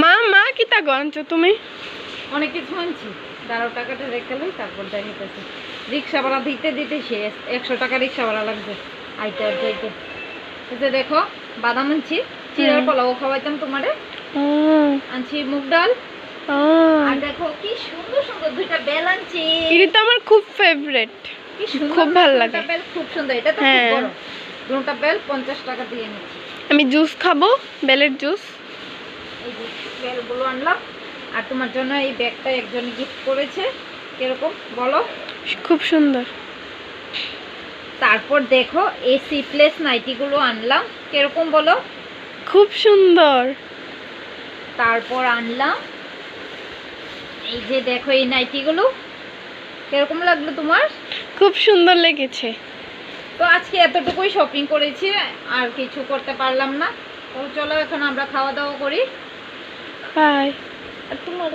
মা মা কিতা গঞ্চ তুমি? অনেক কিছু আনছি, দাঁড়াও টাকাটা রেখে লই, তারপর দেখাইতেছি। রিক্সা ভাড়া দিতে দিতে শেষ, 100 টাকা রিক্সা ভাড়া লাগবে আইতে আর যাইতে। এই যে দেখো বাদাম আনছি, চিড়ার পোলাও খাওয়াইতাম তোমারে। আনছি মুগ ডাল। আর দেখো কি সুন্দর সুন্দর দুইটা বেল আনছি। এটা তো আমার খুব ফেভারিট, কি সুন্দর, খুব ভালো লাগে। বেল খুব সুন্দর, এটা তো খুব বড়। দুটো বেল 50 টাকা দিয়ে নিচ্ছি। আমি জুস খাবো, বেলের জুস। এই যে বেলগুলো আনলাম। আর তোমার জন্য এই ব্যাগটা একজন গিফট করেছে, কিরকম বলো? খুব সুন্দর। তারপর দেখো এই সিপ্লেস নাইটিগুলো আনলাম, কিরকম বলো? খুব সুন্দর। তারপর আনলাম এই যে দেখো এই নাইটিগুলো, কিরকম লাগলো তোমার? খুব সুন্দর লেগেছে। তো আজকে এতটুকুই শপিং করেছি, আর কিছু করতে পারলাম না। তো চলো এখন আমরা খাওয়া দাওয়া করি। বাই। আর তোমার